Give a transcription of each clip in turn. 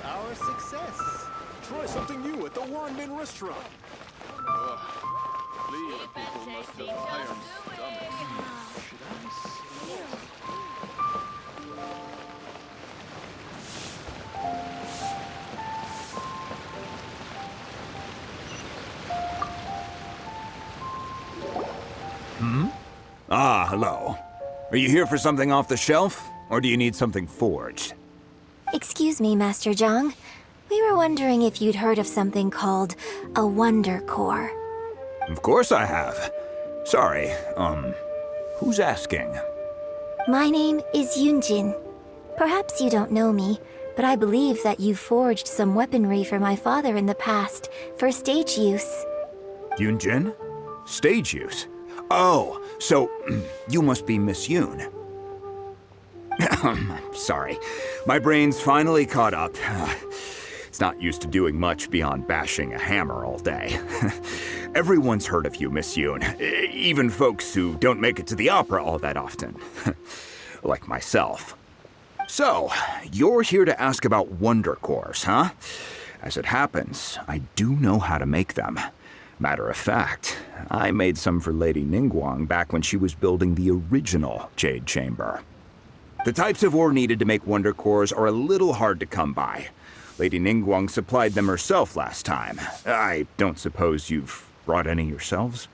to our success. Try something new at the Wanmin restaurant. Leave people must have iron stomachs. Should I say? Ah, hello. Are you here for something off the shelf, or do you need something forged? Excuse me, Master Zhang. We were wondering if you'd heard of something called a Wonder Core. Of course I have. Sorry, who's asking? My name is Yunjin. Perhaps you don't know me, but I believe that you forged some weaponry for my father in the past, for stage use. Yunjin? Stage use? Oh, so you must be Miss Yoon. Sorry, my brain's finally caught up. It's not used to doing much beyond bashing a hammer all day. Everyone's heard of you, Miss Yoon. Even folks who don't make it to the opera all that often. Like myself. So, you're here to ask about Wonder Cores, huh? As it happens, I do know how to make them. Matter of fact, I made some for Lady Ningguang back when she was building the original Jade Chamber. The types of ore needed to make Wonder Cores are a little hard to come by. Lady Ningguang supplied them herself last time. I don't suppose you've brought any yourselves?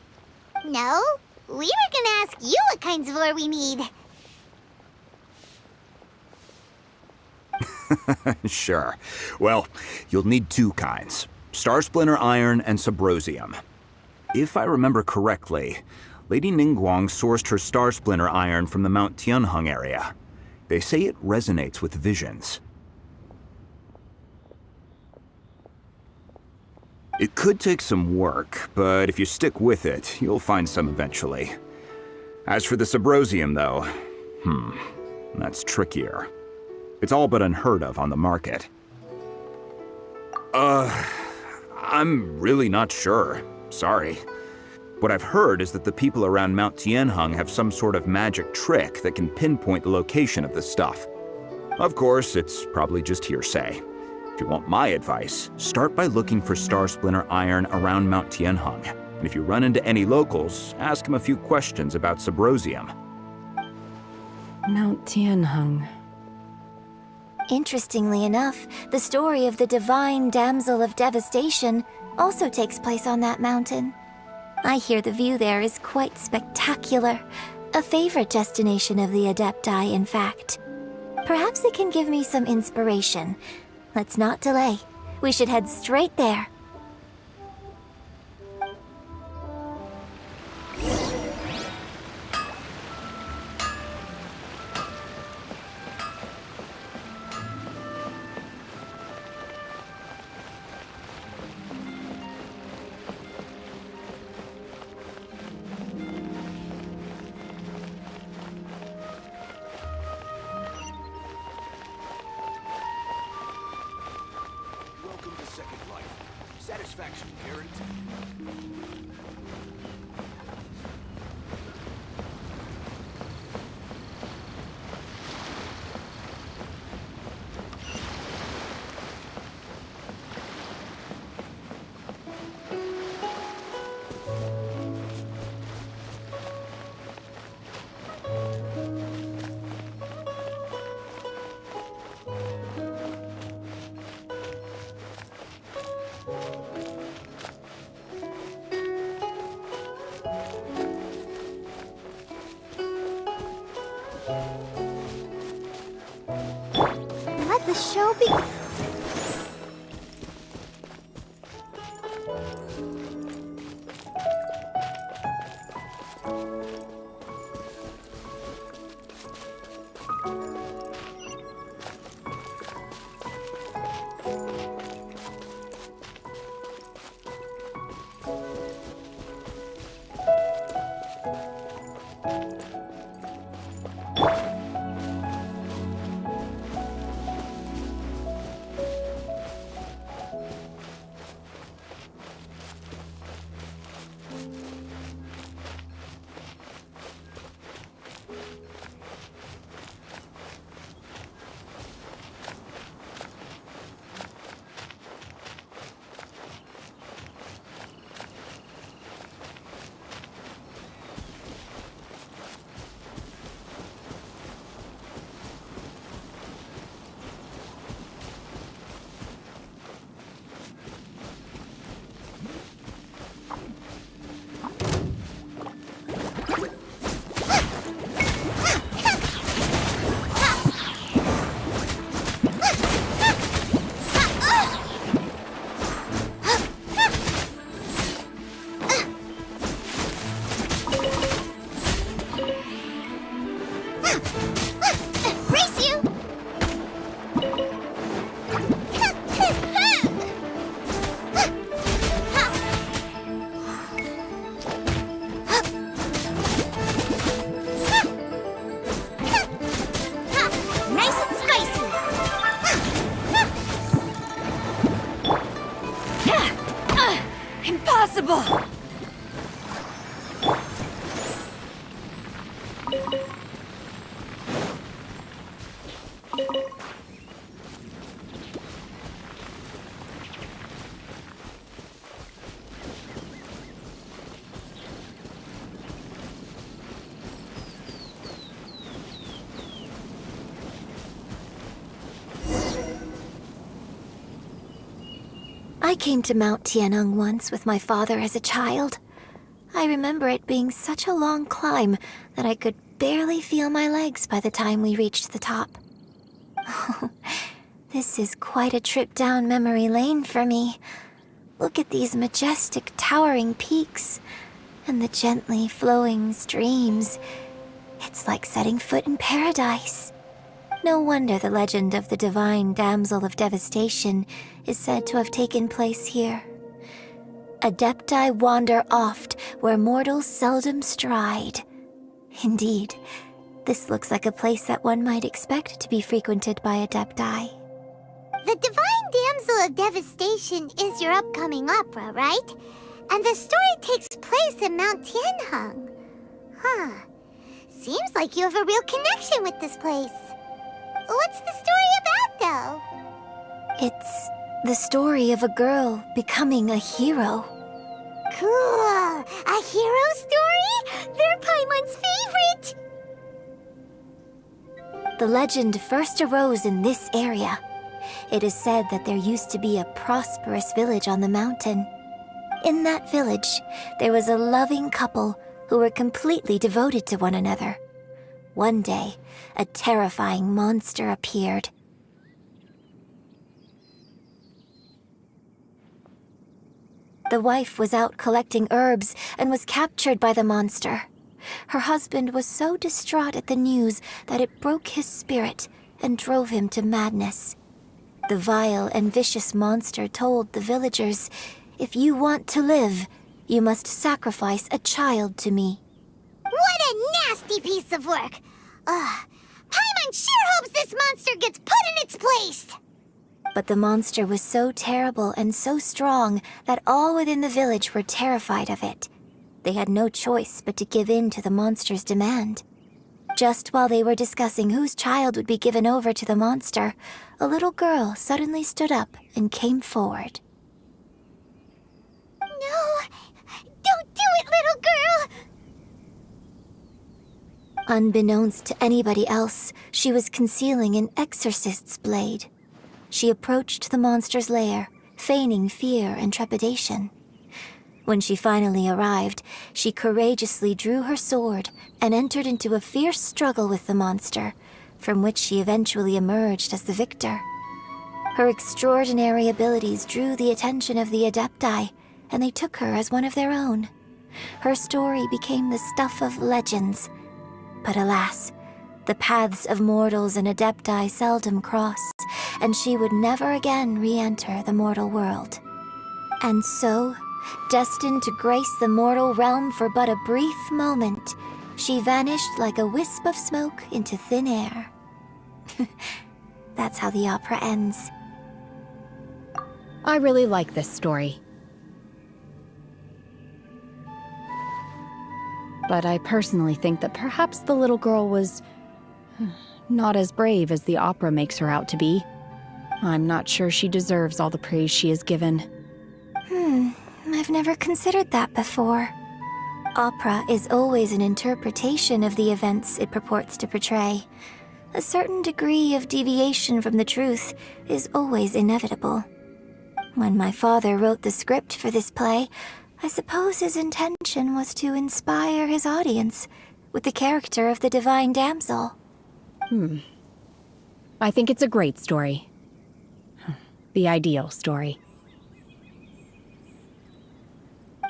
No, we were gonna ask you what kinds of ore we need. Sure. Well, you'll need two kinds. Star Splinter Iron and Subrosium. If I remember correctly, Lady Ningguang sourced her Star Splinter Iron from the Mount Tianheng area. They say it resonates with visions. It could take some work, but if you stick with it, you'll find some eventually. As for the Subrosium, though, that's trickier. It's all but unheard of on the market. I'm really not sure. Sorry. What I've heard is that the people around Mount Tianheng have some sort of magic trick that can pinpoint the location of the stuff. Of course, it's probably just hearsay. If you want my advice, start by looking for Star Splinter Iron around Mount Tianheng. And if you run into any locals, ask them a few questions about Subrosium. Mount Tianheng. Interestingly enough, the story of the divine damsel of devastation also takes place on that mountain. I hear the view there is quite spectacular. A favorite destination of the Adepti, in fact. Perhaps it can give me some inspiration. Let's not delay. We should head straight there. Welcome to Second Life. Satisfaction guaranteed. Let the show be. impossible! I came to Mount Tianeng once with my father as a child. I remember it being such a long climb that I could barely feel my legs by the time we reached the top. Oh, this is quite a trip down memory lane for me. Look at these majestic, towering peaks and the gently flowing streams. It's like setting foot in paradise. No wonder the legend of the divine damsel of devastation is said to have taken place here. Adepti wander oft where mortals seldom stride. Indeed, this looks like a place that one might expect to be frequented by Adepti. The Divine Damsel of Devastation is your upcoming opera, right? And the story takes place in Mount Tianheng. Huh. Seems like you have a real connection with this place. What's the story about, though? It's the story of a girl becoming a hero. Cool! A hero story? They're Paimon's favorite! The legend first arose in this area. It is said that there used to be a prosperous village on the mountain. In that village, there was a loving couple who were completely devoted to one another. One day, a terrifying monster appeared. The wife was out collecting herbs and was captured by the monster. Her husband was so distraught at the news that it broke his spirit and drove him to madness. The vile and vicious monster told the villagers, "If you want to live, you must sacrifice a child to me." What a nasty piece of work! Paimon sure hopes this monster gets put in its place! But the monster was so terrible and so strong that all within the village were terrified of it. They had no choice but to give in to the monster's demand. Just while they were discussing whose child would be given over to the monster, a little girl suddenly stood up and came forward. No! Don't do it, little girl! Unbeknownst to anybody else, she was concealing an exorcist's blade. She approached the monster's lair, feigning fear and trepidation. When she finally arrived, she courageously drew her sword and entered into a fierce struggle with the monster, from which she eventually emerged as the victor. Her extraordinary abilities drew the attention of the Adepti, and they took her as one of their own. Her story became the stuff of legends. But alas, the paths of mortals and Adepti seldom cross, and she would never again re-enter the mortal world. And so, destined to grace the mortal realm for but a brief moment, she vanished like a wisp of smoke into thin air. That's how the opera ends. I really like this story. But I personally think that perhaps the little girl was not as brave as the opera makes her out to be. I'm not sure she deserves all the praise she is given. I've never considered that before. Opera is always an interpretation of the events it purports to portray. A certain degree of deviation from the truth is always inevitable. When my father wrote the script for this play, I suppose his intention was to inspire his audience with the character of the divine damsel. I think it's a great story. The ideal story.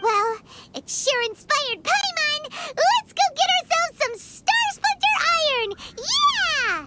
Well, it sure inspired Paimon! Let's go get ourselves some Star Splinter Iron! Yeah!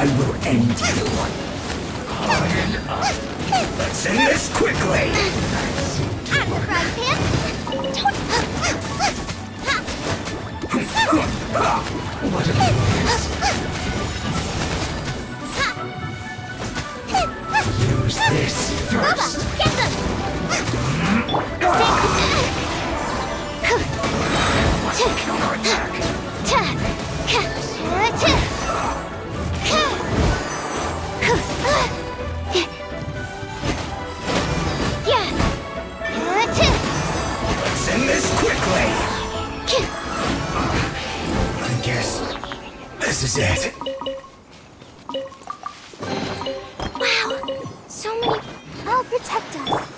I will end you. Harden up. Let's end this quickly. Fry pan? What a mess. Use this first. Get them! Counterattack. Let's end this quickly. I guess this is it. Wow! So many... I'll protect us.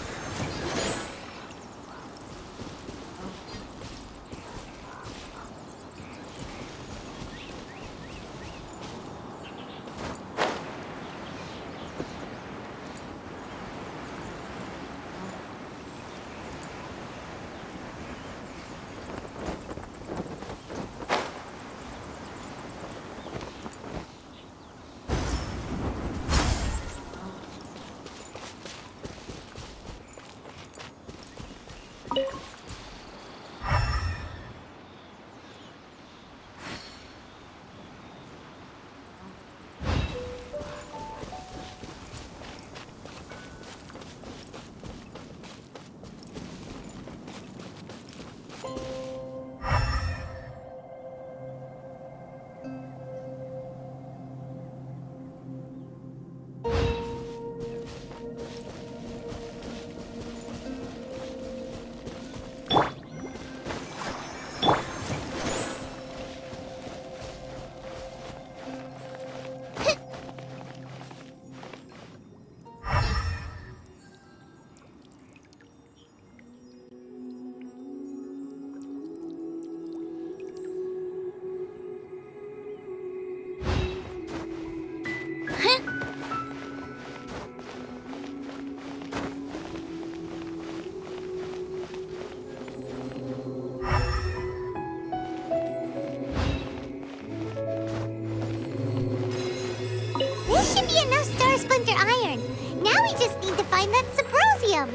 This should be enough Star Splinter iron. Now we just need to find that Sabrosium.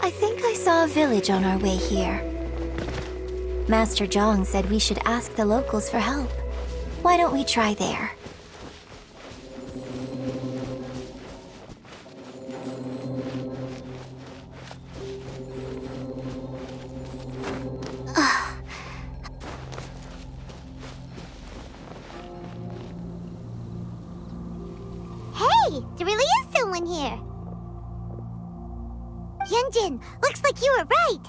I think I saw a village on our way here. Master Zhang said we should ask the locals for help. Why don't we try there? Hey, there really is someone here. Yunjin, looks like you were right.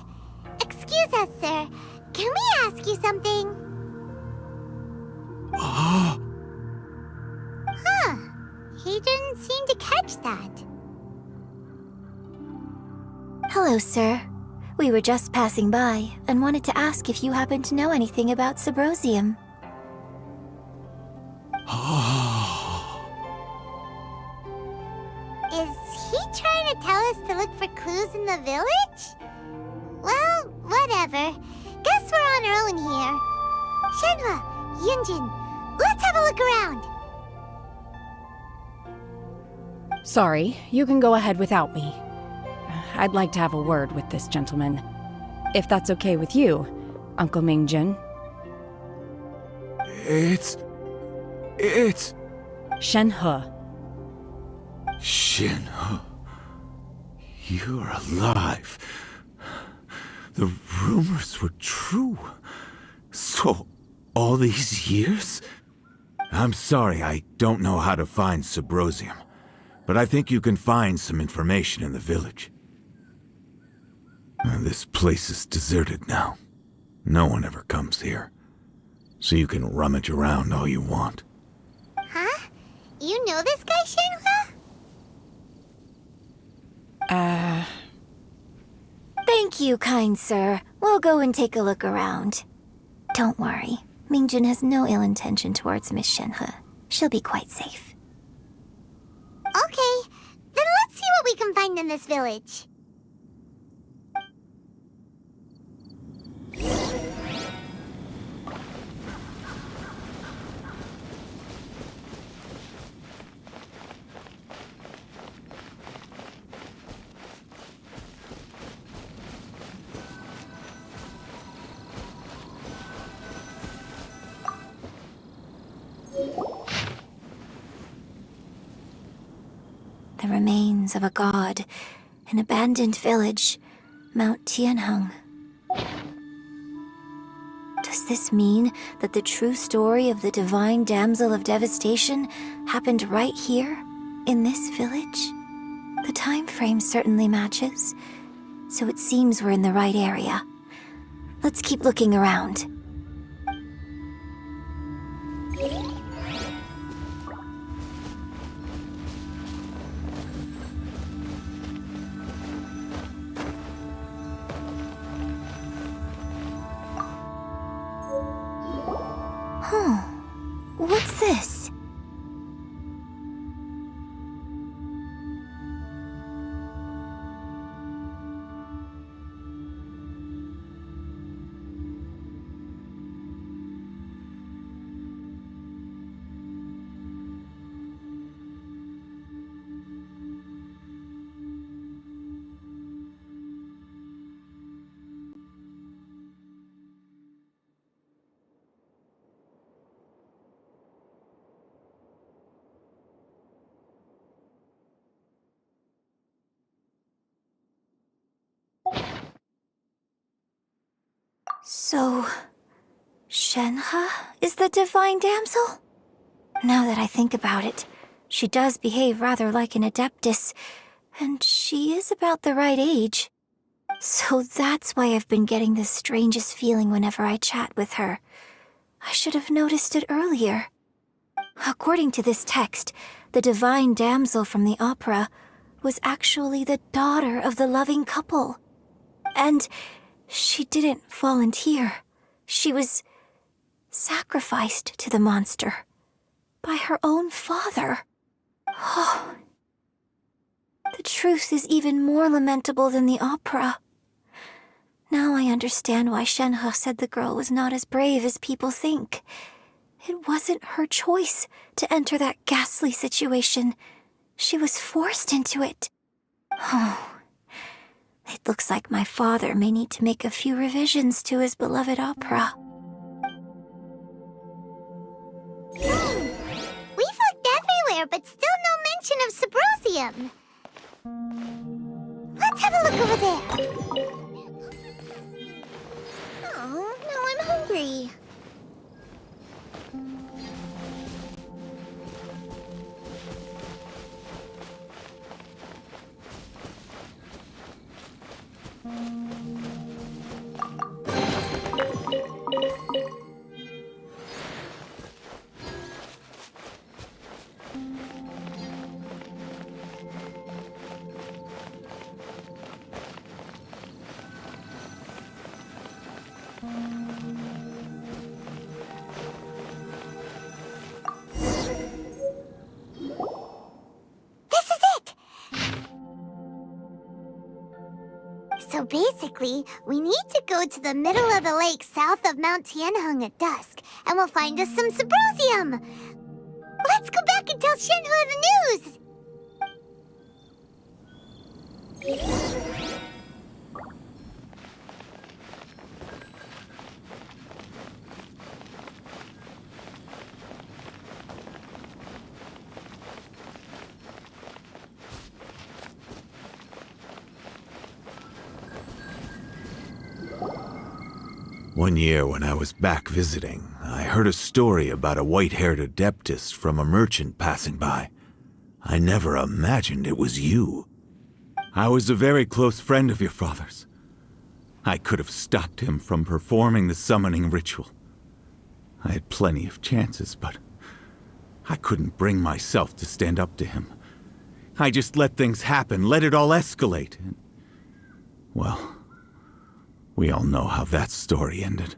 Excuse us, sir. Can we ask you something? Huh. He didn't seem to catch that. Hello, sir. We were just passing by and wanted to ask if you happen to know anything about Sabrosium. Is he trying to tell us to look for clues in the village? Well, whatever. Guess we're on our own here. Shenhua, Yunjin, let's have a look around. Sorry, you can go ahead without me. I'd like to have a word with this gentleman. If that's okay with you, Uncle Mingjin. It's Shenhe. Shin. You're alive. The rumors were true. So, all these years? I'm sorry, I don't know how to find Sabrosium, but I think you can find some information in the village. This place is deserted now. No one ever comes here. So you can rummage around all you want. Huh? You know this guy, Shenhua? Thank you, kind sir. We'll go and take a look around. Don't worry. Mingjin has no ill intention towards Miss Shenhe. She'll be quite safe. Okay, then let's see what we can find in this village. The remains of a god, an abandoned village, Mount Tianheng. Does this mean that the true story of the divine damsel of devastation happened right here, in this village? The time frame certainly matches, so it seems we're in the right area. Let's keep looking around. What's this? So, Shenhe is the divine damsel? Now that I think about it, she does behave rather like an adeptus, and she is about the right age. So that's why I've been getting the strangest feeling whenever I chat with her. I should have noticed it earlier. According to this text, the divine damsel from the opera was actually the daughter of the loving couple. And she didn't volunteer. She was sacrificed to the monster by her own father. Oh, the truth is even more lamentable than the opera. Now I understand why Shenhe said the girl was not as brave as people think. It wasn't her choice to enter that ghastly situation. She was forced into it. Oh, it looks like my father may need to make a few revisions to his beloved opera. We've looked everywhere, but still no mention of Symposium. Let's have a look over there. Oh, now I'm hungry. So basically, we need to go to the middle of the lake south of Mount Tianheng at dusk, and we'll find us some Symposium! Let's go back and tell Shenhe the news! One year when I was back visiting, I heard a story about a white-haired adeptus from a merchant passing by. I never imagined it was you. I was a very close friend of your father's. I could have stopped him from performing the summoning ritual. I had plenty of chances, but I couldn't bring myself to stand up to him. I just let things happen, let it all escalate. And, well, we all know how that story ended.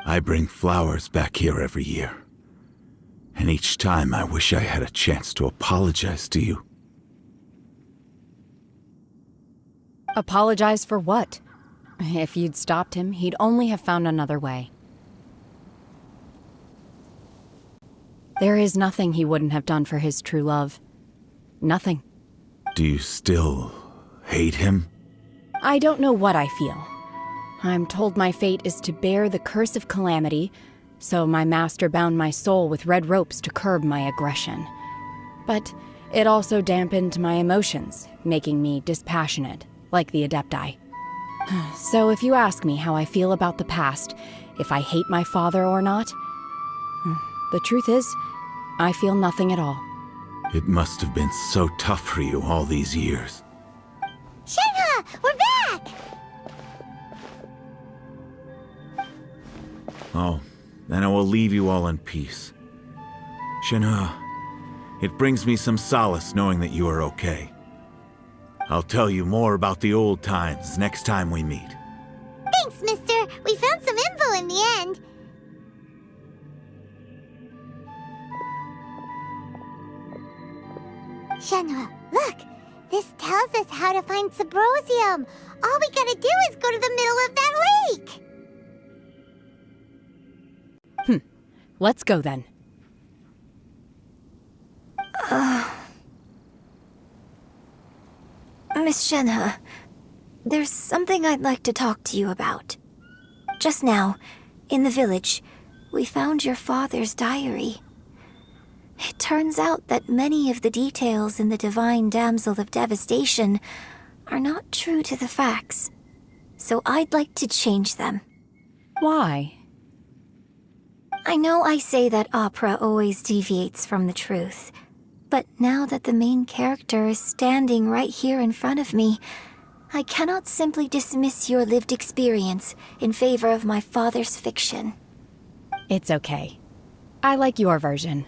I bring flowers back here every year. And each time I wish I had a chance to apologize to you. Apologize for what? If you'd stopped him, he'd only have found another way. There is nothing he wouldn't have done for his true love. Nothing. Do you still hate him? I don't know what I feel. I'm told my fate is to bear the curse of calamity, so my master bound my soul with red ropes to curb my aggression. But it also dampened my emotions, making me dispassionate, like the Adepti. So if you ask me how I feel about the past, if I hate my father or not, the truth is, I feel nothing at all. It must have been so tough for you all these years. Shenhe, we're back! Oh, then I will leave you all in peace. Shenhe, it brings me some solace knowing that you are okay. I'll tell you more about the old times next time we meet. Thanks, mister. We found some info in the end. Shenhe, look! This tells us how to find Subrosium. All we gotta do is go to the middle of that lake! Let's go then. Miss Shenhe, there's something I'd like to talk to you about. Just now, in the village, we found your father's diary. It turns out that many of the details in the Divine Damsel of Devastation are not true to the facts, so I'd like to change them. Why? I know I say that opera always deviates from the truth, but now that the main character is standing right here in front of me, I cannot simply dismiss your lived experience in favor of my father's fiction. It's okay. I like your version.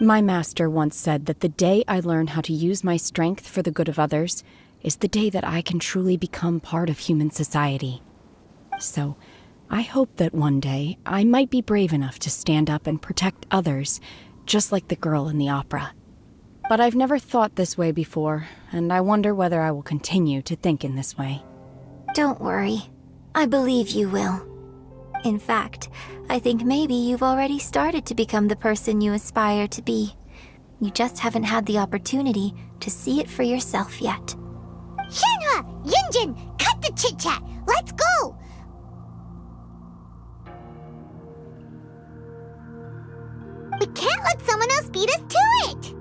My master once said that the day I learn how to use my strength for the good of others is the day that I can truly become part of human society. So, I hope that one day I might be brave enough to stand up and protect others, just like the girl in the opera. But I've never thought this way before, and I wonder whether I will continue to think in this way. Don't worry. I believe you will. In fact, I think maybe you've already started to become the person you aspire to be. You just haven't had the opportunity to see it for yourself yet. Shenhe! Yunjin! Cut the chit-chat! Let's go! We can't let someone else beat us to it!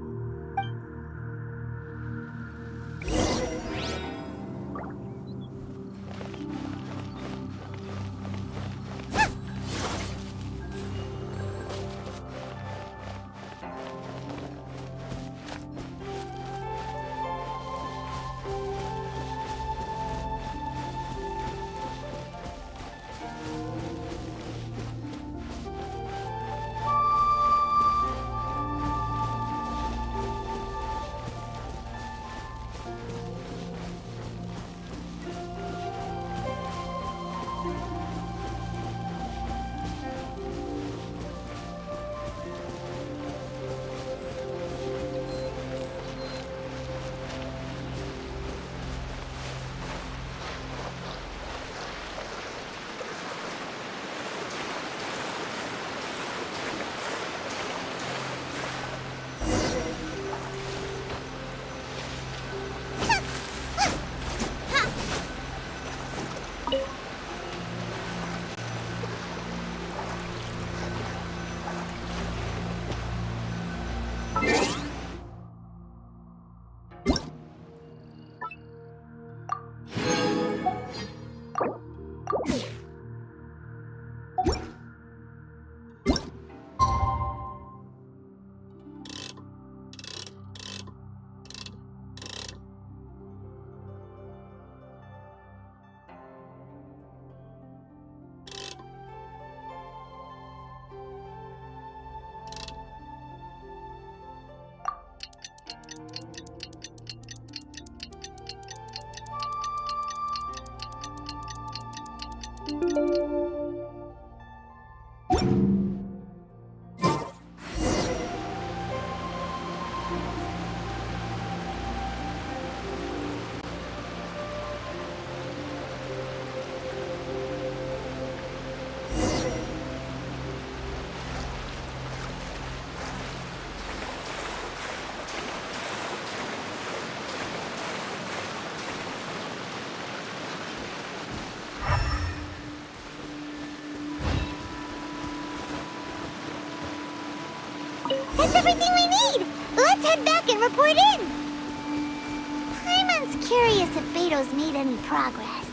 everything we need! Let's head back and report in! Paimon's curious if Beto's made any progress.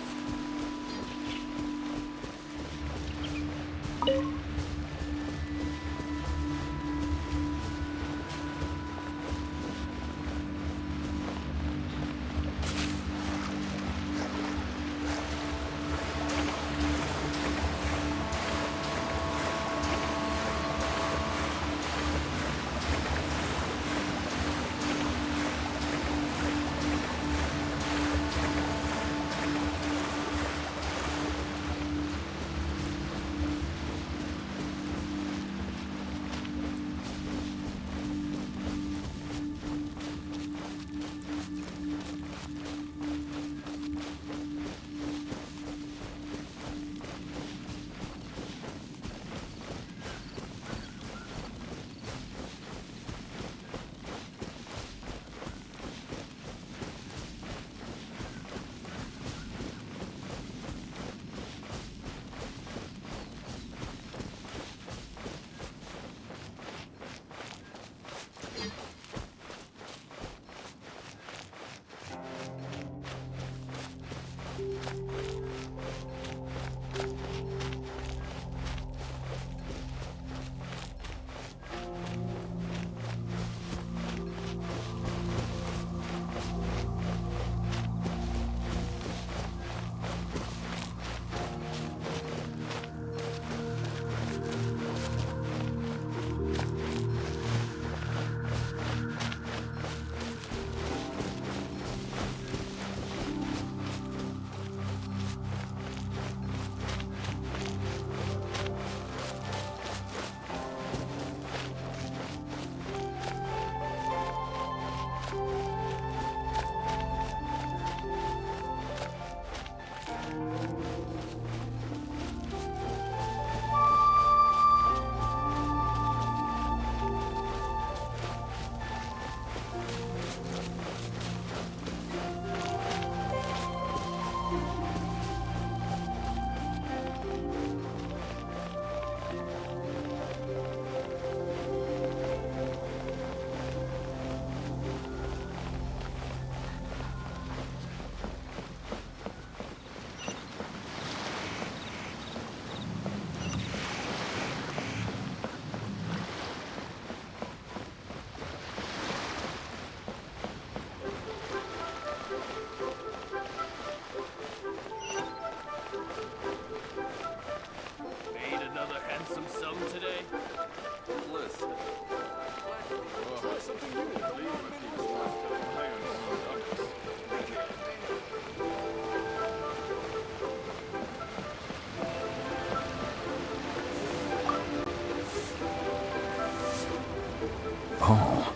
Oh,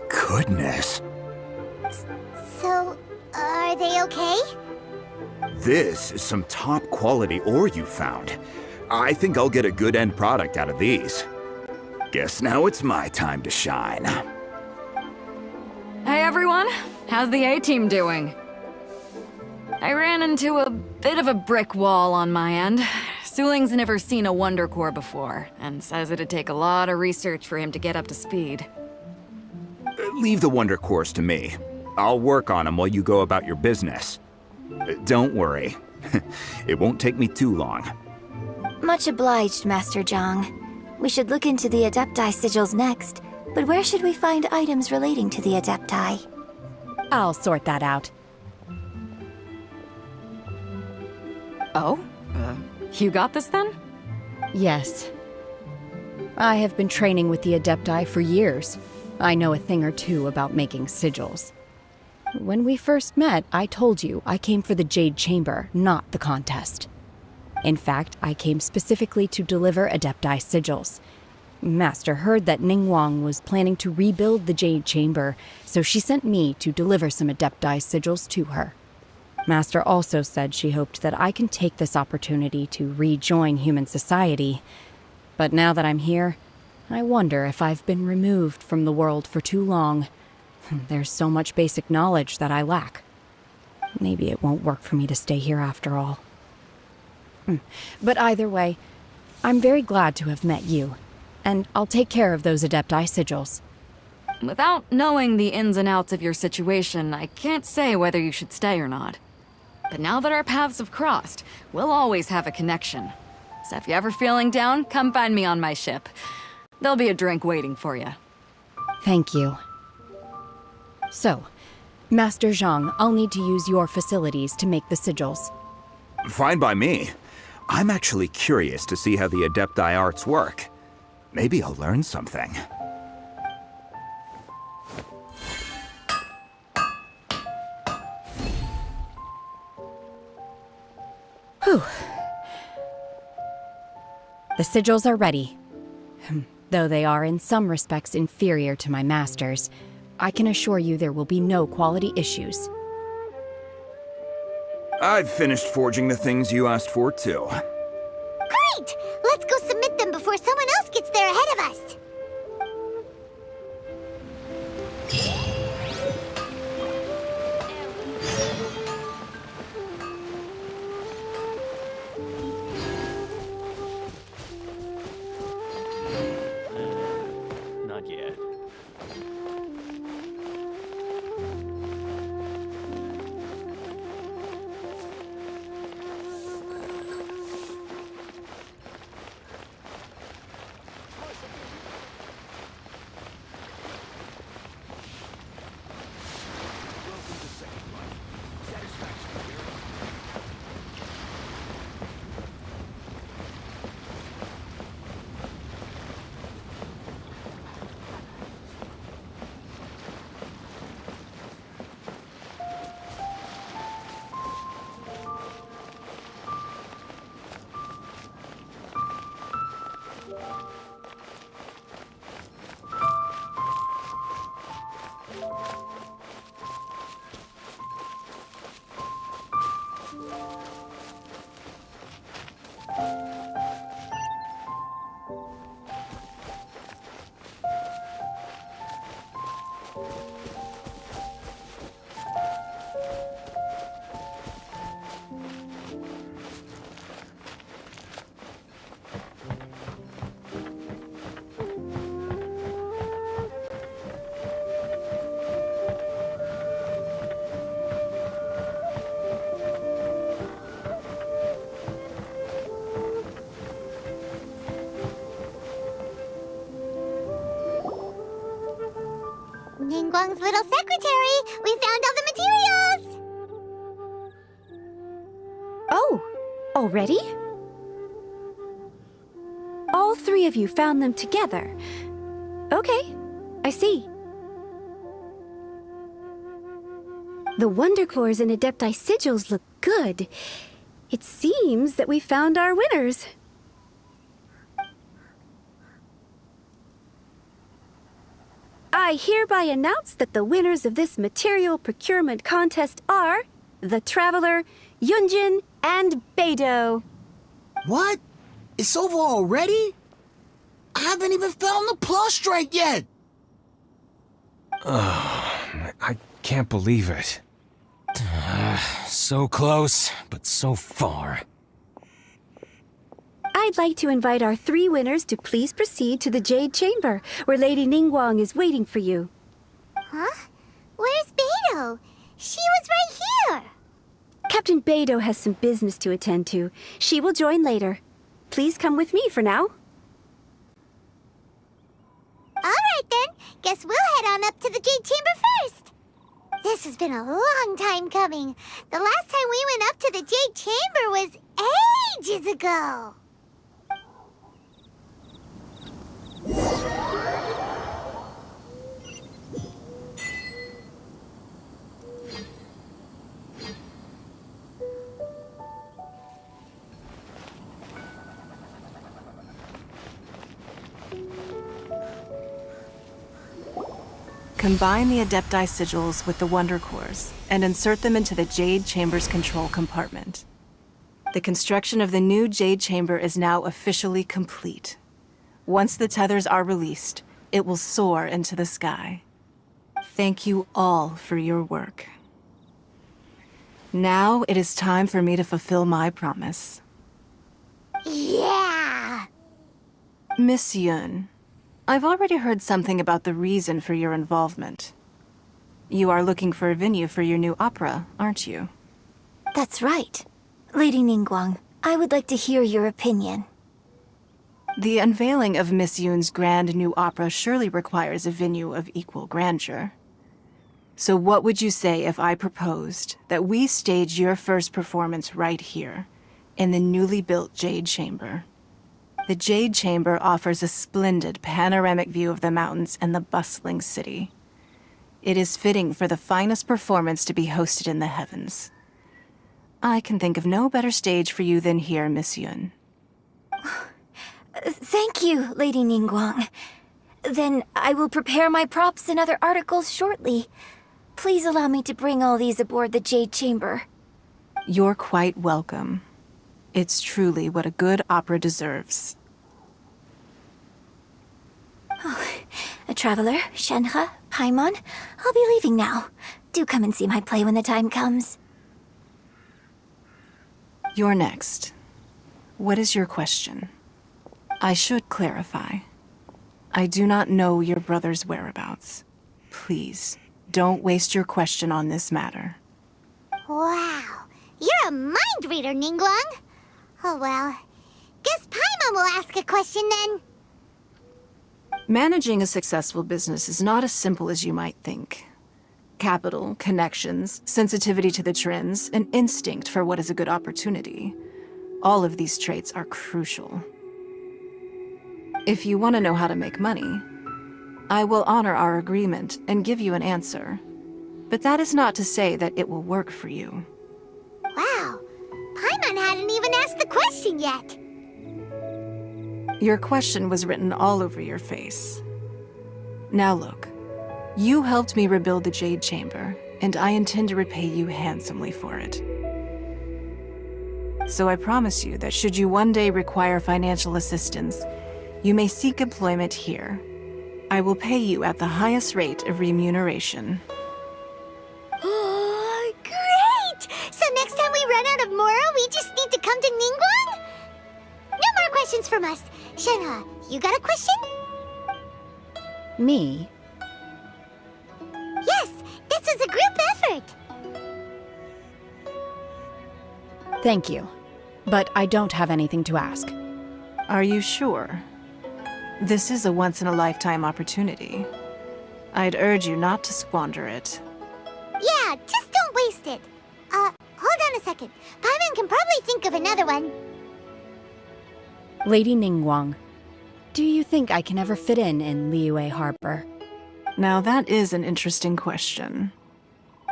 goodness. So, are they okay? This is some top quality ore you found. I think I'll get a good end product out of these. Guess now it's my time to shine. Hey everyone, how's the A-team doing? I ran into a bit of a brick wall on my end. Suling's never seen a Wonder Core before, and says it'd take a lot of research for him to get up to speed. Leave the Wonder Cores to me. I'll work on them while you go about your business. Don't worry. It won't take me too long. Much obliged, Master Zhang. We should look into the Adepti sigils next, but where should we find items relating to the Adepti? I'll sort that out. Oh? You got this then? Yes. I have been training with the Adepti for years. I know a thing or two about making sigils. When we first met, I told you I came for the Jade Chamber, not the contest. In fact, I came specifically to deliver Adepti sigils. Master heard that Ningguang was planning to rebuild the Jade Chamber, so she sent me to deliver some Adepti sigils to her. Master also said she hoped that I can take this opportunity to rejoin human society. But now that I'm here, I wonder if I've been removed from the world for too long. There's so much basic knowledge that I lack. Maybe it won't work for me to stay here after all. But either way, I'm very glad to have met you. and I'll take care of those Adepti sigils. Without knowing the ins and outs of your situation, I can't say whether you should stay or not. But now that our paths have crossed, we'll always have a connection. So if you're ever feeling down, come find me on my ship. There'll be a drink waiting for you. Thank you. So, Master Zhang, I'll need to use your facilities to make the sigils. Fine by me. I'm actually curious to see how the Adepti arts work. Maybe I'll learn something. Whew. The sigils are ready. Though they are in some respects inferior to my master's, I can assure you there will be no quality issues. I've finished forging the things you asked for, too. Great! Let's go submit them before someone else gets there ahead of us. Not yet. Welcome to Second Life. Satisfaction guaranteed. Ningguang's little secretary! We found all the materials! Oh, already? All three of you found them together. Okay, I see. The Wonder Cores and Adepti sigils look good. It seems that we found our winners. I hereby announce that the winners of this material procurement contest are the Traveler, Yunjin, and Beidou. What? It's over already? I haven't even found the plustrate yet! I can't believe it. So close, but so far. I'd like to invite our three winners to please proceed to the Jade Chamber, where Lady Ningguang is waiting for you. Huh? Where's Beidou? She was right here! Captain Beidou has some business to attend to. She will join later. Please come with me for now. Alright then, guess we'll head on up to the Jade Chamber first! This has been a long time coming. The last time we went up to the Jade Chamber was ages ago! Combine the Adepti sigils with the Wonder Cores and insert them into the Jade Chamber's control compartment. The construction of the new Jade Chamber is now officially complete. Once the tethers are released, it will soar into the sky. Thank you all for your work. Now it is time for me to fulfill my promise. Yeah! Miss Yun, I've already heard something about the reason for your involvement. You are looking for a venue for your new opera, aren't you? That's right. Lady Ningguang, I would like to hear your opinion. The unveiling of Miss Yoon's grand new opera surely requires a venue of equal grandeur. So what would you say if I proposed that we stage your first performance right here, in the newly built Jade Chamber? The Jade Chamber offers a splendid panoramic view of the mountains and the bustling city. It is fitting for the finest performance to be hosted in the heavens. I can think of no better stage for you than here, Miss Yoon. Thank you, Lady Ningguang. Then I will prepare my props and other articles shortly. Please allow me to bring all these aboard the Jade Chamber. You're quite welcome. It's truly what a good opera deserves. A traveler, Shenhe, Paimon, I'll be leaving now. Do come and see my play when the time comes. You're next. What is your question? I should clarify. I do not know your brother's whereabouts. Please, don't waste your question on this matter. Wow, you're a mind reader, Ningguang. Oh well, guess Paimon will ask a question then. Managing a successful business is not as simple as you might think. Capital, connections, sensitivity to the trends, and instinct for what is a good opportunity. All of these traits are crucial. If you want to know how to make money, I will honor our agreement and give you an answer. But that is not to say that it will work for you. Wow, Paimon hadn't even asked the question yet. Your question was written all over your face. Now look, you helped me rebuild the Jade Chamber, and I intend to repay you handsomely for it. So I promise you that should you one day require financial assistance, you may seek employment here. I will pay you at the highest rate of remuneration. Oh, great! So next time we run out of Moro, we just need to come to Ningguang? No more questions from us. Shenhe, you got a question? Me? Yes, this is a group effort. Thank you. But I don't have anything to ask. Are you sure? This is a once-in-a-lifetime opportunity. I'd urge you not to squander it. Yeah, just don't waste it. Hold on a second. Paimon can probably think of another one. Lady Ningguang, do you think I can ever fit in Liyue Harbor? Now that is an interesting question.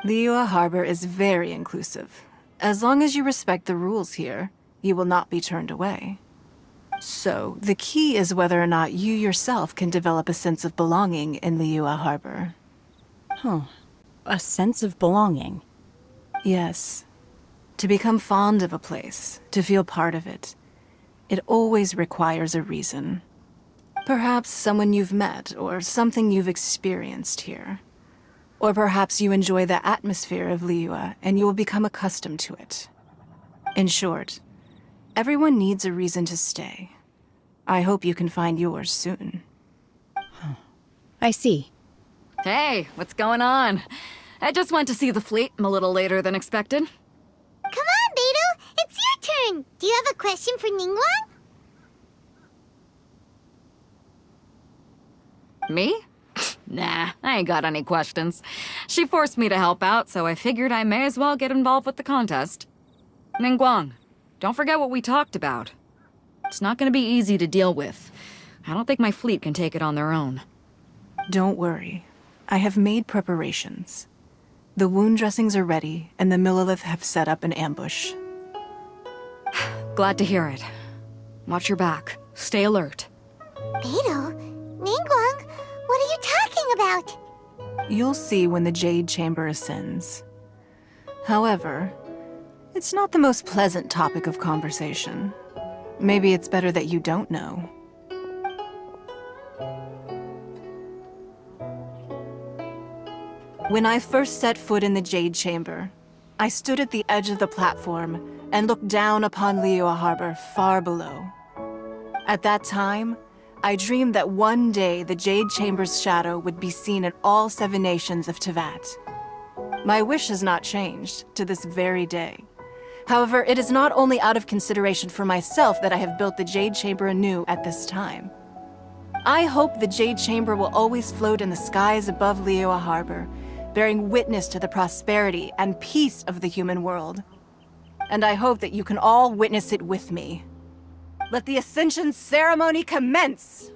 Liyue Harbor is very inclusive. As long as you respect the rules here, you will not be turned away. So, the key is whether or not you yourself can develop a sense of belonging in Liyue Harbor. Huh. A sense of belonging. Yes. To become fond of a place, to feel part of it, it always requires a reason. Perhaps someone you've met, or something you've experienced here. Or perhaps you enjoy the atmosphere of Liyue and you will become accustomed to it. In short, everyone needs a reason to stay. I hope you can find yours soon. I see. Hey, what's going on? I just went to see the fleet a little later than expected. Come on, Beidou, it's your turn. Do you have a question for Ningguang? Me? Nah, I ain't got any questions. She forced me to help out, so I figured I may as well get involved with the contest. Ningguang, don't forget what we talked about. It's not gonna be easy to deal with. I don't think my fleet can take it on their own. Don't worry. I have made preparations. The wound dressings are ready, and the Millilith have set up an ambush. Glad to hear it. Watch your back. Stay alert. Beidou, Ningguang, what are you talking about? You'll see when the Jade Chamber ascends. However, it's not the most pleasant topic of conversation. Maybe it's better that you don't know. When I first set foot in the Jade Chamber, I stood at the edge of the platform and looked down upon Liyue Harbor far below. At that time, I dreamed that one day the Jade Chamber's shadow would be seen in all 7 nations of Tevat. My wish has not changed to this very day. However, it is not only out of consideration for myself that I have built the Jade Chamber anew at this time. I hope the Jade Chamber will always float in the skies above Liyue Harbor, bearing witness to the prosperity and peace of the human world. And I hope that you can all witness it with me. Let the Ascension ceremony commence!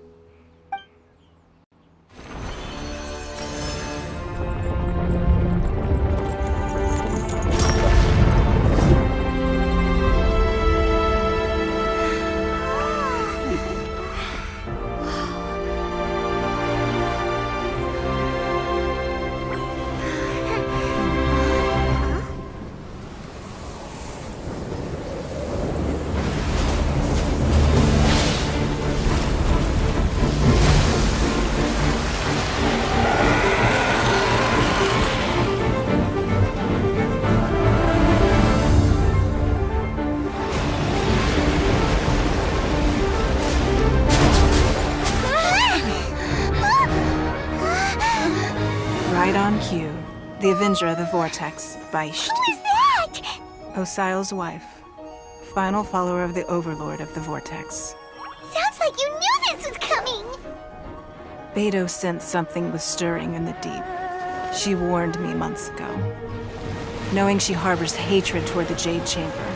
Right on cue. The Avenger of the Vortex, Beisht. Who is that? Osial's wife. Final follower of the Overlord of the Vortex. Sounds like you knew this was coming. Beidou sensed something was stirring in the deep. She warned me months ago. Knowing she harbors hatred toward the Jade Chamber,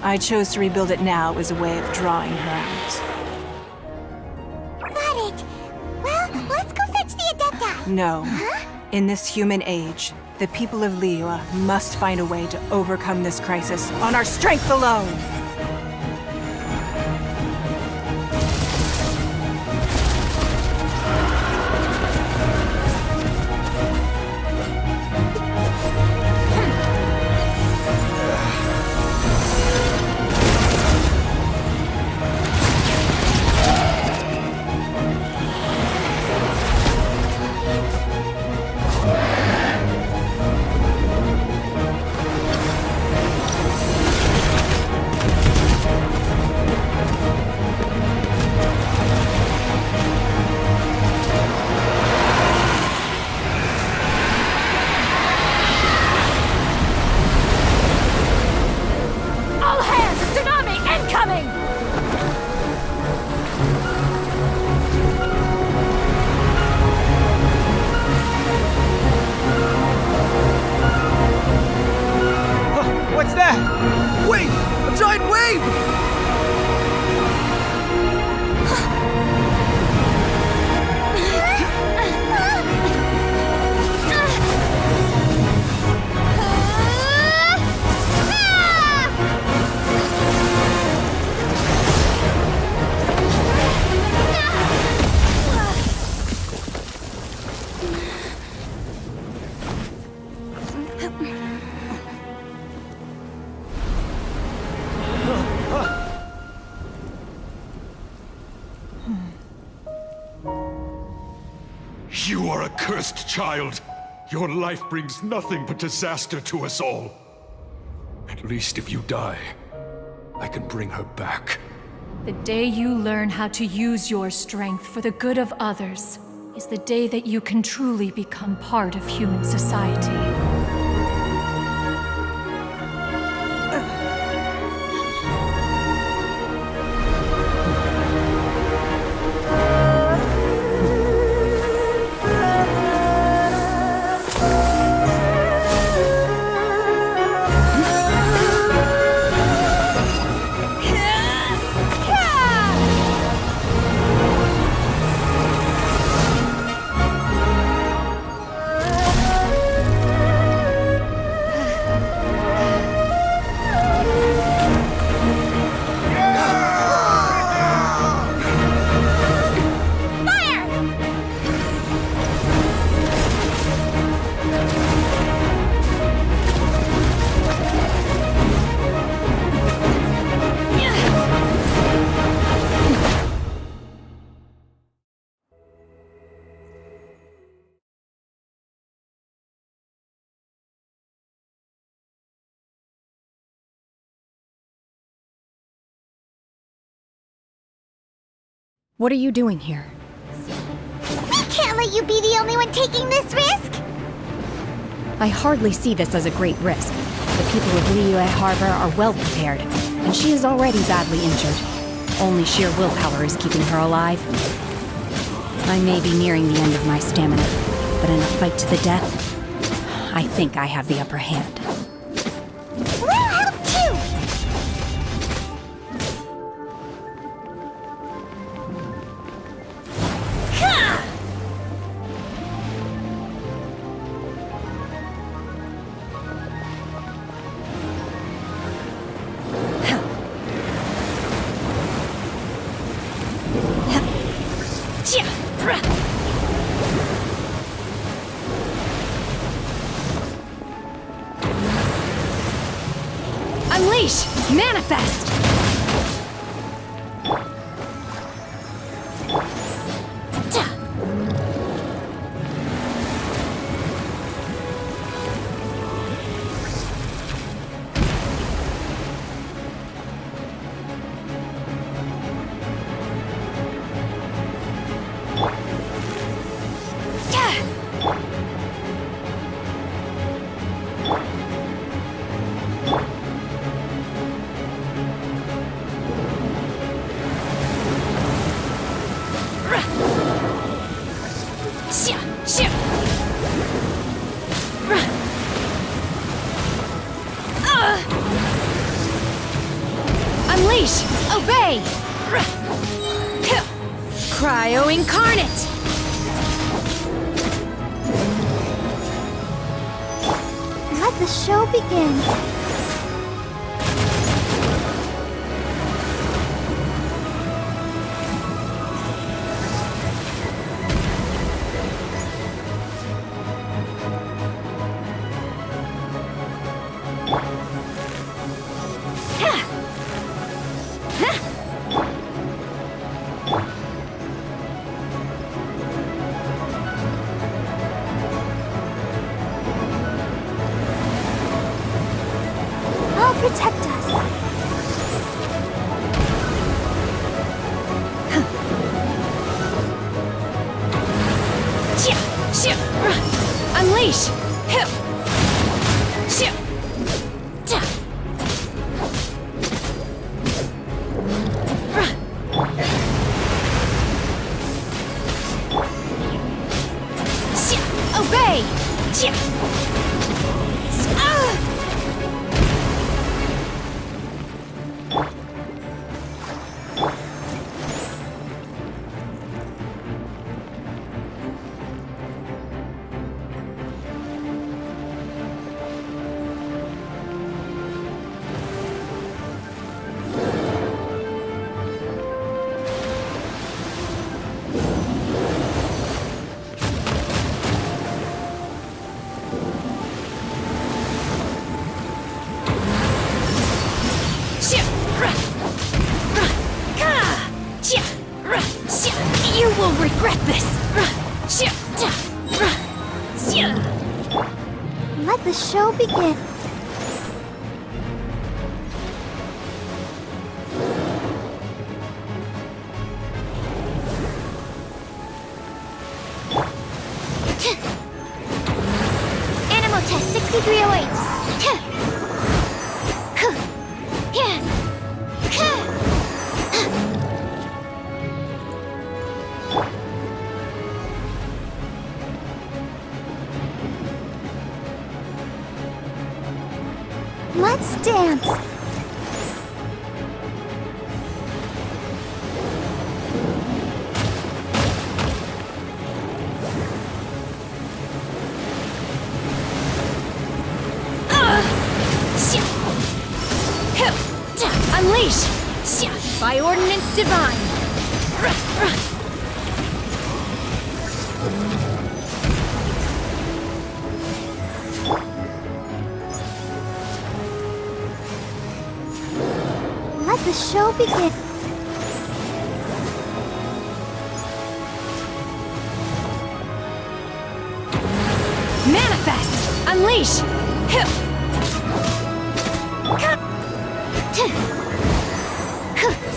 I chose to rebuild it now as a way of drawing her out. Got it. Well, let's go fetch the Adepti. No. Huh? In this human age, the people of Liyue must find a way to overcome this crisis on our strength alone! What's that? Wait! A giant wave! You are a cursed child. Your life brings nothing but disaster to us all. At least if you die, I can bring her back. The day you learn how to use your strength for the good of others is the day that you can truly become part of human society. What are you doing here? We can't let you be the only one taking this risk! I hardly see this as a great risk. The people of Liyue Harbor are well prepared, and she is already badly injured. Only sheer willpower is keeping her alive. I may be nearing the end of my stamina, but in a fight to the death, I think I have the upper hand. We'll help too! Unleash! Manifest! Unleash! Obey! Cryo Incarnate! Let the show begin. Protect us. Unleash! Obey! You will regret this! Let the show begin. Animal test 6308. Let's dance. Unleash! By ordinance divine! Let the show begin. Manifest! Unleash!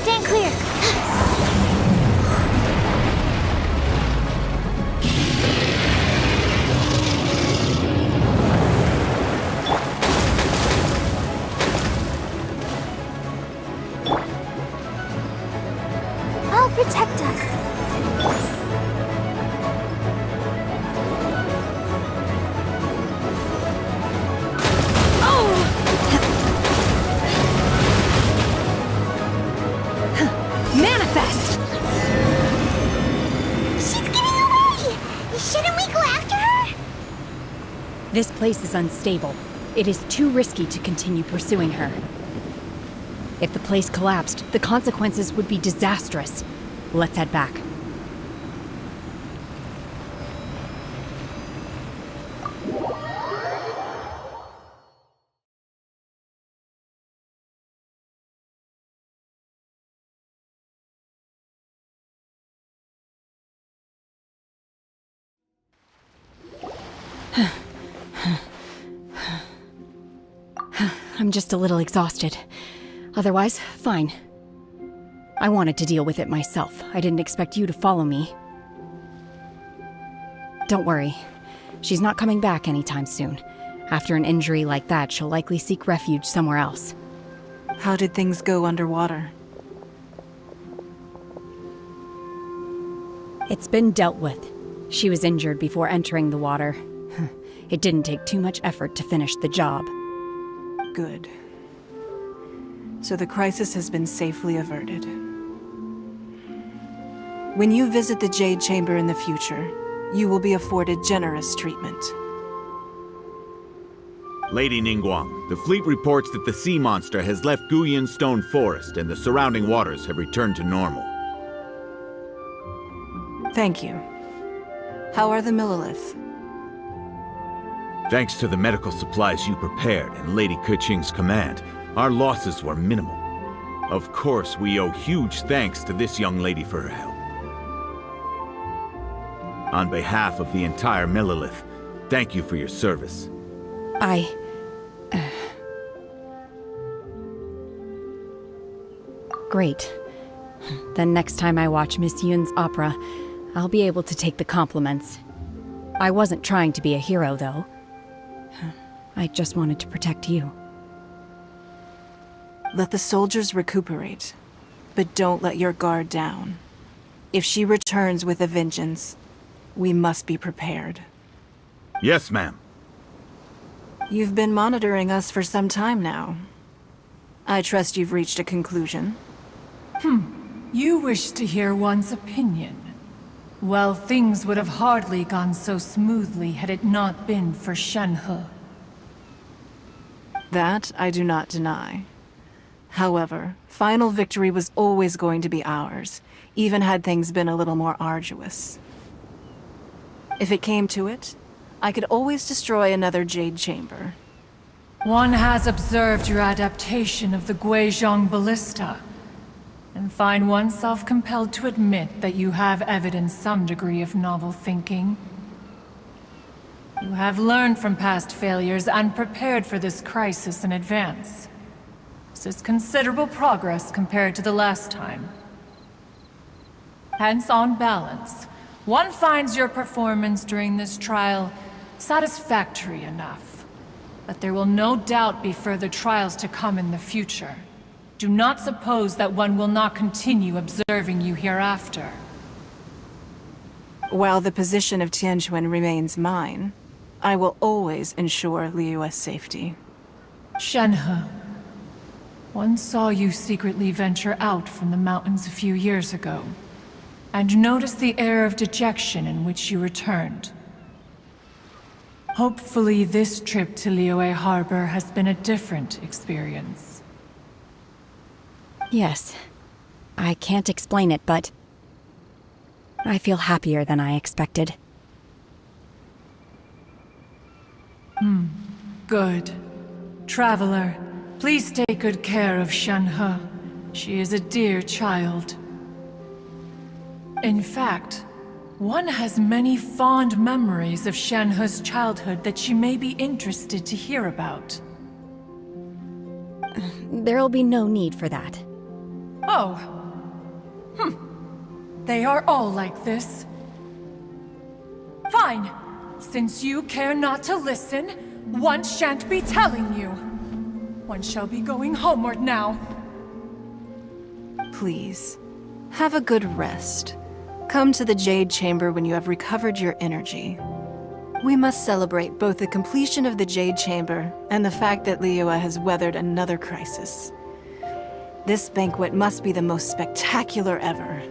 Stand clear. protect us. Manifest! She's getting away! Shouldn't we go after her? This place is unstable. It is too risky to continue pursuing her. If the place collapsed, the consequences would be disastrous. Let's head back. I'm just a little exhausted. Otherwise, fine. I wanted to deal with it myself. I didn't expect you to follow me. Don't worry. She's not coming back anytime soon. After an injury like that, she'll likely seek refuge somewhere else. How did things go underwater? It's been dealt with. She was injured before entering the water. It didn't take too much effort to finish the job. Good. So the crisis has been safely averted. When you visit the Jade Chamber in the future, you will be afforded generous treatment. Lady Ningguang, the fleet reports that the sea monster has left Guyan Stone Forest and the surrounding waters have returned to normal. Thank you. How are the Millilith? Thanks to the medical supplies you prepared and Lady Keqing's command, our losses were minimal. Of course, we owe huge thanks to this young lady for her help. On behalf of the entire Millilith, thank you for your service. Great. Then next time I watch Miss Yun's opera, I'll be able to take the compliments. I wasn't trying to be a hero, though. I just wanted to protect you. Let the soldiers recuperate, but don't let your guard down. If she returns with a vengeance, we must be prepared. Yes, ma'am. You've been monitoring us for some time now. I trust you've reached a conclusion. You wish to hear one's opinion. Well, things would have hardly gone so smoothly had it not been for Shenhe. That I do not deny. However, final victory was always going to be ours, even had things been a little more arduous. If it came to it, I could always destroy another Jade Chamber. One has observed your adaptation of the Guizhong Ballista, and find oneself compelled to admit that you have evidenced some degree of novel thinking. You have learned from past failures and prepared for this crisis in advance. This is considerable progress compared to the last time. Hence, on balance, one finds your performance during this trial satisfactory enough. But there will no doubt be further trials to come in the future. Do not suppose that one will not continue observing you hereafter. While the position of Tianquan remains mine, I will always ensure Liyue's safety. Shenhe, one saw you secretly venture out from the mountains a few years ago, and noticed the air of dejection in which you returned. Hopefully this trip to Liyue Harbor has been a different experience. Yes. I can't explain it, but I feel happier than I expected. Good. Traveler, please take good care of Shenhe. She is a dear child. In fact, one has many fond memories of Shenhe's childhood that she may be interested to hear about. There'll be no need for that. Oh. They are all like this. Fine. Since you care not to listen, one shan't be telling you. One shall be going homeward now. Please, Have a good rest. Come to the Jade Chamber when you have recovered your energy. We must celebrate both the completion of the Jade Chamber and the fact that Liyue has weathered another crisis. This banquet must be the most spectacular ever.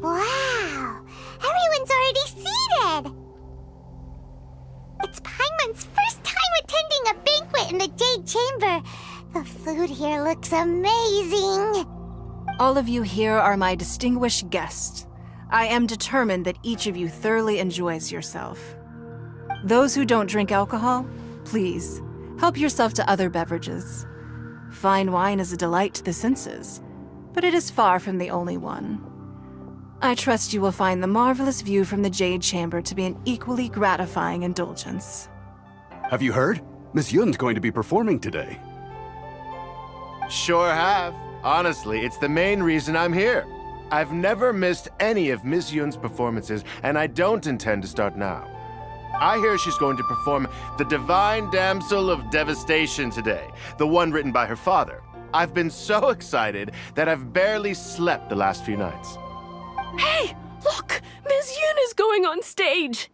Wow! Everyone's already seated! It's Paimon's first time attending a banquet in the Jade Chamber. The food here looks amazing. All of you here are my distinguished guests. I am determined that each of you thoroughly enjoys yourself. Those who don't drink alcohol, please, help yourself to other beverages. Fine wine is a delight to the senses, but it is far from the only one. I trust you will find the marvelous view from the Jade Chamber to be an equally gratifying indulgence. Have you heard? Miss Yun's going to be performing today. Sure have. Honestly, it's the main reason I'm here. I've never missed any of Miss Yun's performances, and I don't intend to start now. I hear she's going to perform The Divine Damsel of Devastation today, the one written by her father. I've been so excited that I've barely slept the last few nights. Hey, look! Miss Yun is going on stage!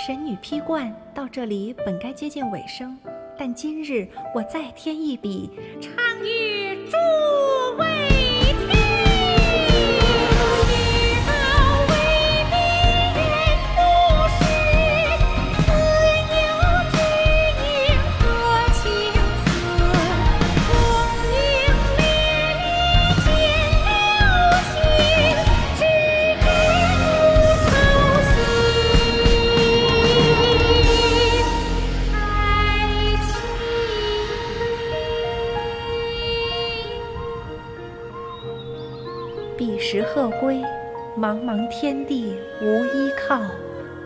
神女披冠到这里本该接近尾声，但今日我再添一笔，唱与诸位听。知道为民人不是，自有知音多情思，功名烈烈见了心，只知无愁心。彼时鹤归，茫茫天地无依靠，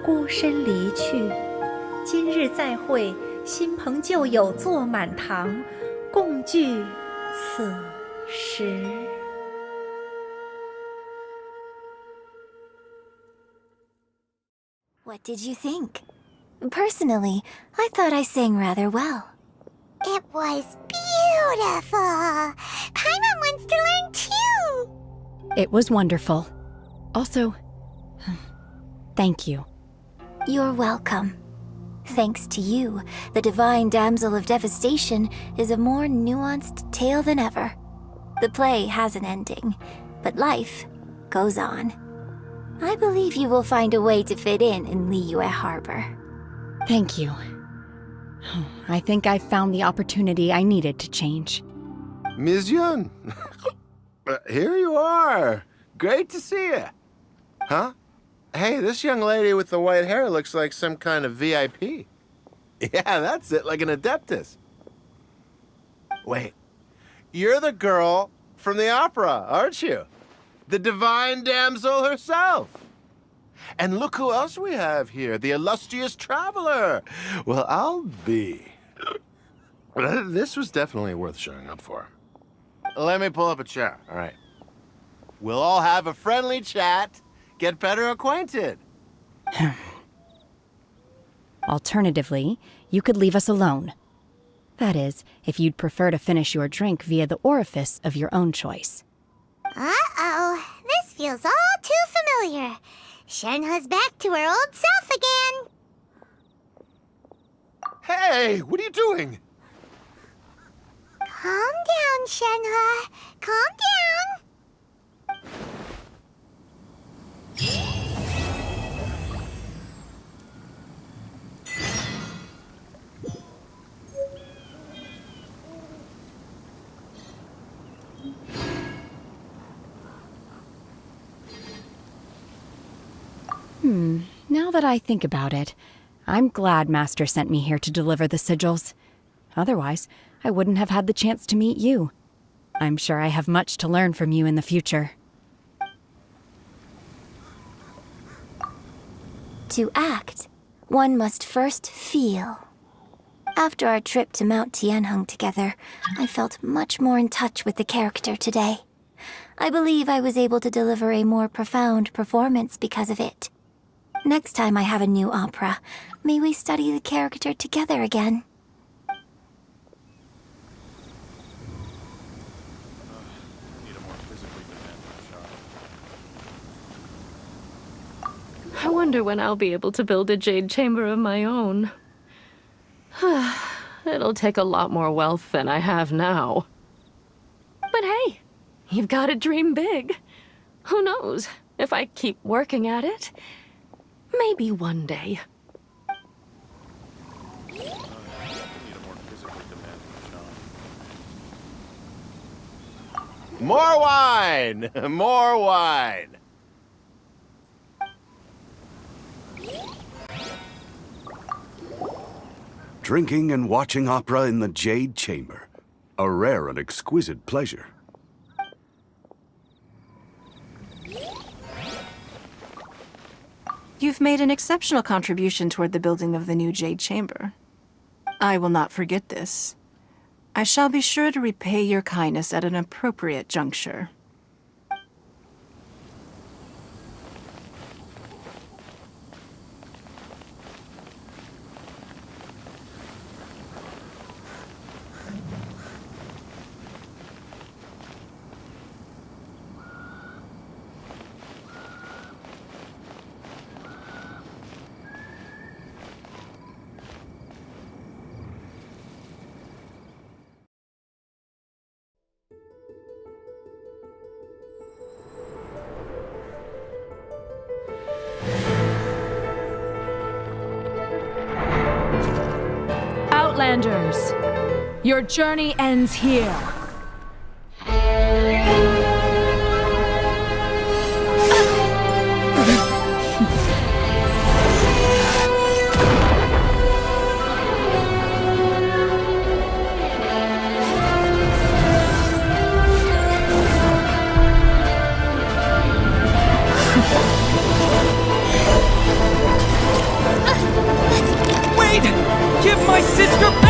孤身离去。今日再会，新朋旧友坐满堂，共聚此时。What did you think? Personally, I thought I sang rather well. It was beautiful. Paimon wants to learn too. It was wonderful. Also, thank you. You're welcome. Thanks to you, the Divine Damsel of Devastation is a more nuanced tale than ever. The play has an ending, but life goes on. I believe you will find a way to fit in Liyue Harbor. Thank you. I think I've found the opportunity I needed to change. Ms. Yun, here you are. Great to see you. Huh? Hey, this young lady with the white hair looks like some kind of VIP. Yeah, that's it, like an Adeptus. Wait, you're the girl from the opera, aren't you? The Divine Damsel herself. And look who else we have here, the illustrious traveler. Well, I'll be. This was definitely worth showing up for. Let me pull up a chair, all right. We'll all have a friendly chat, get better acquainted. Alternatively, you could leave us alone. That is, if you'd prefer to finish your drink via the orifice of your own choice. Uh-oh, this feels all too familiar. Shenhe's back to her old self again. Hey, what are you doing? Calm down, Shenhe. Calm down. Now that I think about it, I'm glad Master sent me here to deliver the sigils. Otherwise, I wouldn't have had the chance to meet you. I'm sure I have much to learn from you in the future. To act, one must first feel. After our trip to Mount Tianheng together, I felt much more in touch with the character today. I believe I was able to deliver a more profound performance because of it. Next time I have a new opera, may we study the character together again. I wonder when I'll be able to build a jade chamber of my own. It'll take a lot more wealth than I have now. But hey, you've got to dream big. Who knows, if I keep working at it, maybe one day. More wine! More wine! Drinking and watching opera in the Jade Chamber. A rare and exquisite pleasure. You've made an exceptional contribution toward the building of the new Jade Chamber. I will not forget this. I shall be sure to repay your kindness at an appropriate juncture. Outlanders, your journey ends here. my sister